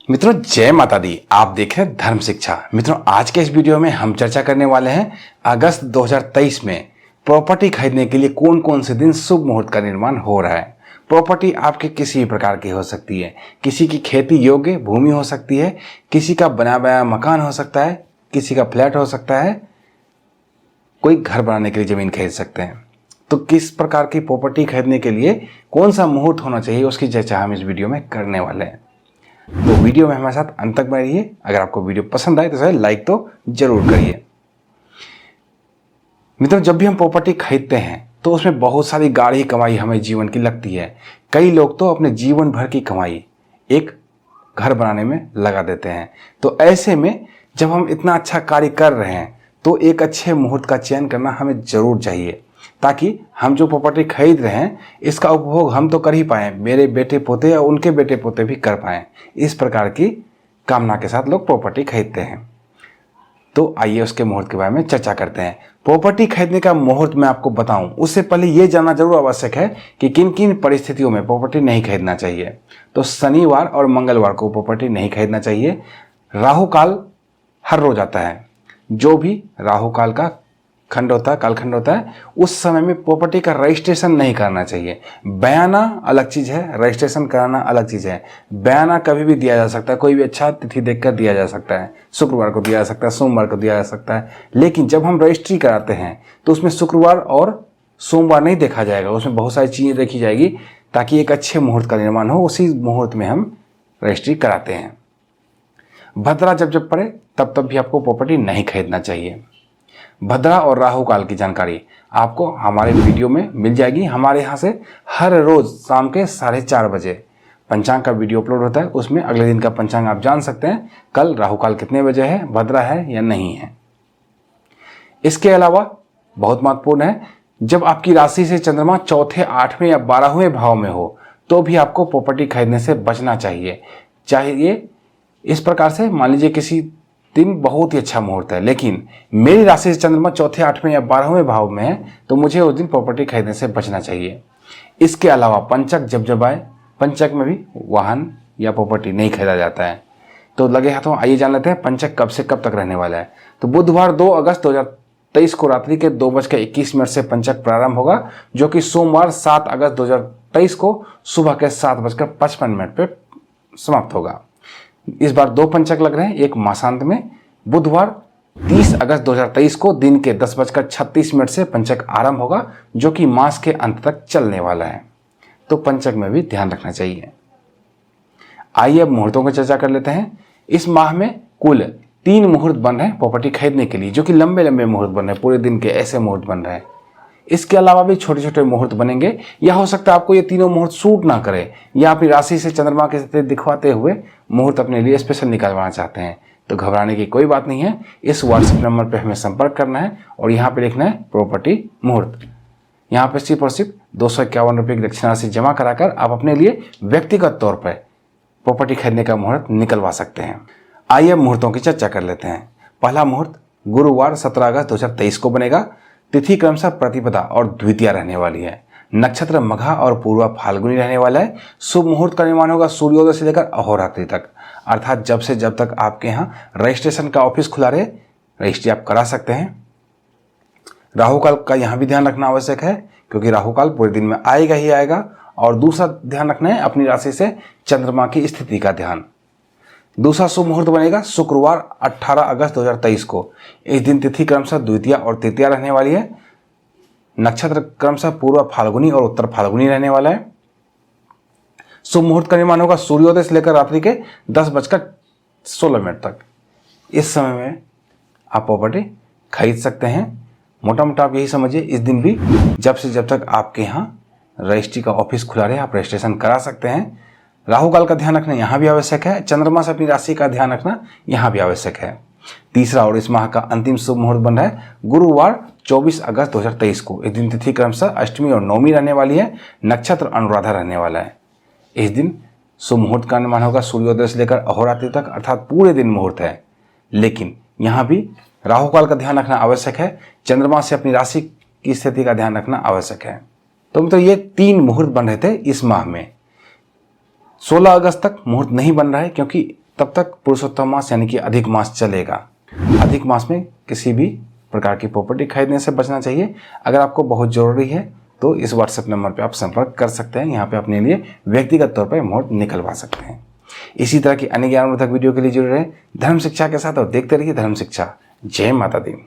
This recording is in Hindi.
मित्रों जय माता दी। आप देख रहे हैं धर्म शिक्षा। मित्रों आज के इस वीडियो में हम चर्चा करने वाले हैं अगस्त 2023 में प्रॉपर्टी खरीदने के लिए कौन कौन से दिन शुभ मुहूर्त का निर्माण हो रहा है। प्रॉपर्टी आपके किसी भी प्रकार की हो सकती है, किसी की खेती योग्य भूमि हो सकती है, किसी का बना बनाया मकान हो सकता है, किसी का फ्लैट हो सकता है, कोई घर बनाने के लिए जमीन खरीद सकते हैं। तो किस प्रकार की प्रॉपर्टी खरीदने के लिए कौन सा मुहूर्त होना चाहिए उसकी चर्चा हम इस वीडियो में करने वाले हैं। तो वीडियो में हमारे साथ अंत तक बने रहिए। अगर आपको वीडियो पसंद आए तो सर लाइक तो जरूर करिए। मित्रों जब भी हम प्रॉपर्टी खरीदते हैं तो उसमें बहुत सारी गाढ़ी कमाई हमें जीवन की लगती है। कई लोग तो अपने जीवन भर की कमाई एक घर बनाने में लगा देते हैं। तो ऐसे में जब हम इतना अच्छा कार्य कर रहे हैं तो एक अच्छे मुहूर्त का चयन करना हमें जरूर चाहिए, ताकि हम जो प्रॉपर्टी खरीद रहे हैं इसका उपभोग हम तो कर ही पाएँ, मेरे बेटे पोते या उनके बेटे पोते भी कर पाएँ। इस प्रकार की कामना के साथ लोग प्रॉपर्टी खरीदते हैं। तो आइए उसके मुहूर्त के बारे में चर्चा करते हैं। प्रॉपर्टी खरीदने का मुहूर्त मैं आपको बताऊं उससे पहले ये जानना जरूर आवश्यक है कि किन किन परिस्थितियों में प्रॉपर्टी नहीं खरीदना चाहिए। तो शनिवार और मंगलवार को प्रॉपर्टी नहीं खरीदना चाहिए। राहु काल हर रोज आता है। जो भी राहु काल का खंड होता है, कालखंड होता है, उस समय में प्रॉपर्टी का रजिस्ट्रेशन नहीं करना चाहिए। बयाना अलग चीज़ है, रजिस्ट्रेशन कराना अलग चीज़ है। बयाना कभी भी दिया जा सकता है, कोई भी अच्छा तिथि देखकर दिया जा सकता है। शुक्रवार को दिया जा सकता है, सोमवार को दिया जा सकता है। लेकिन जब हम रजिस्ट्री कराते हैं तो उसमें शुक्रवार और सोमवार नहीं देखा जाएगा, उसमें बहुत सारी चीज़ें देखी जाएगी ताकि एक अच्छे मुहूर्त का निर्माण हो। उसी मुहूर्त में हम रजिस्ट्री कराते हैं। भद्रा जब पड़े तब तब भी आपको प्रॉपर्टी नहीं खरीदना चाहिए। भद्रा और राहु काल की जानकारी आपको हमारे वीडियो में मिल जाएगी। हमारे यहाँ से हर रोज शाम के 4:30 बजे पंचांग का वीडियो अपलोड होता है। उसमें अगले दिन का पंचांग आप जान सकते हैं, कल राहु काल कितने बजे है, भद्रा है या नहीं है। इसके अलावा बहुत महत्वपूर्ण है, जब आपकी राशि से चंद्रमा चौथे, 8वें या 12वें भाव में हो तो भी आपको प्रॉपर्टी खरीदने से बचना चाहिए। चाहिए इस प्रकार से, मान लीजिए किसी दिन बहुत ही अच्छा मुहूर्त है लेकिन मेरी राशि से चंद्रमा चौथे, 8वें या 12वें भाव में है तो मुझे उस दिन प्रॉपर्टी खरीदने से बचना चाहिए। इसके अलावा पंचक जब आए, पंचक में भी वाहन या प्रॉपर्टी नहीं खरीदा जाता है। तो लगे हाथों आइए जान लेते हैं पंचक कब से कब तक रहने वाला है। तो बुधवार 2 अगस्त 2023 को रात्रि के 2:21 से पंचक प्रारंभ होगा, जो कि सोमवार 7 अगस्त 2023 को सुबह के 7:55 पे समाप्त होगा। इस बार 2 पंचक लग रहे हैं, एक मासांत में। बुधवार 30 अगस्त 2023 को दिन के 10:36 से पंचक आरंभ होगा, जो कि मास के अंत तक चलने वाला है। तो पंचक में भी ध्यान रखना चाहिए। आइए अब मुहूर्तों की चर्चा कर लेते हैं। इस माह में कुल 3 मुहूर्त बन रहे हैं प्रॉपर्टी खरीदने के लिए, जो कि लंबे लंबे मुहूर्त बन रहे हैं, पूरे दिन के ऐसे मुहूर्त बन रहे हैं। इसके अलावा भी छोटे छोटे मुहूर्त बनेंगे, या हो सकता है आपको ये तीनों मुहूर्त सूट ना करे, या अपनी राशि से चंद्रमा के स्थिति दिखवाते हुए मुहूर्त अपने लिए स्पेशल निकालवाना चाहते हैं। तो घबराने की कोई बात नहीं है। इस व्हाट्सएप नंबर पर हमें संपर्क करना है और यहाँ पे लिखना है प्रॉपर्टी मुहूर्त। यहाँ पे सिर्फ और सिर्फ 251 रुपये की दक्षिण राशि जमा कराकर आप अपने लिए व्यक्तिगत तौर पर प्रॉपर्टी खरीदने का मुहूर्त निकलवा सकते हैं। आइए मुहूर्तों की चर्चा कर लेते हैं। पहला मुहूर्त गुरुवार 17 अगस्त 2023 को बनेगा। तिथि क्रमशः प्रतिपदा और द्वितीया रहने वाली है। नक्षत्र मघा और पूर्वा फाल्गुनी रहने वाला है। शुभ मुहूर्त का निर्माण होगा सूर्योदय से लेकर अहोरात्रि तक, अर्थात जब से जब तक आपके यहाँ रजिस्ट्रेशन का ऑफिस खुला रहे रजिस्ट्री आप करा सकते हैं। राहु काल का यहाँ भी ध्यान रखना आवश्यक है, क्योंकि राहु काल पूरे दिन में आएगा ही आएगा। और दूसरा ध्यान रखना है अपनी राशि से चंद्रमा की स्थिति का ध्यान। दूसरा शुभ मुहूर्त बनेगा शुक्रवार 18 अगस्त 2023 को। इस दिन तिथि क्रमशः द्वितीया और तृतीया रहने वाली है। नक्षत्र क्रमशः पूर्व फाल्गुनी और उत्तर फाल्गुनी रहने वाला है। शुभ मुहूर्त का निर्माण होगा सूर्योदय से लेकर रात्रि के 10:16 तक। इस समय में आप प्रॉपर्टी खरीद सकते हैं। मोटा मोटा आप यही समझिए, इस दिन भी जब से जब तक आपके यहाँ रजिस्ट्री का ऑफिस खुला रहे आप रजिस्ट्रेशन करा सकते हैं। राहु काल का ध्यान रखना यहाँ भी आवश्यक है। चंद्रमा से अपनी राशि का ध्यान रखना यहाँ भी आवश्यक है। तीसरा और इस माह का अंतिम शुभ मुहूर्त बन रहा है गुरुवार 24 अगस्त 2023 को। इस दिन तिथि क्रमशः अष्टमी और नवमी रहने वाली है। नक्षत्र अनुराधा रहने वाला है। इस दिन शुभ मुहूर्त का निर्माण होगा सूर्योदय से लेकर अहोरात्रि तक, अर्थात पूरे दिन मुहूर्त है। लेकिन यहाँ भी राहु काल का ध्यान रखना आवश्यक है। चंद्रमा से अपनी राशि की स्थिति का ध्यान रखना आवश्यक है। तो ये 3 मुहूर्त बन रहे थे इस माह में। 16 अगस्त तक मुहूर्त नहीं बन रहा है, क्योंकि तब तक पुरुषोत्तम मास यानी कि अधिक मास चलेगा। अधिक मास में किसी भी प्रकार की प्रॉपर्टी खरीदने से बचना चाहिए। अगर आपको बहुत ज़रूरी है तो इस व्हाट्सएप नंबर पे आप संपर्क कर सकते हैं। यहाँ पे अपने लिए व्यक्तिगत तौर पे मुहूर्त निकलवा सकते हैं। इसी तरह की अन्य ज्ञानवर्धक वीडियो के लिए जुड़े रहें धर्म शिक्षा के साथ और देखते रहिए धर्म शिक्षा। जय माता दी।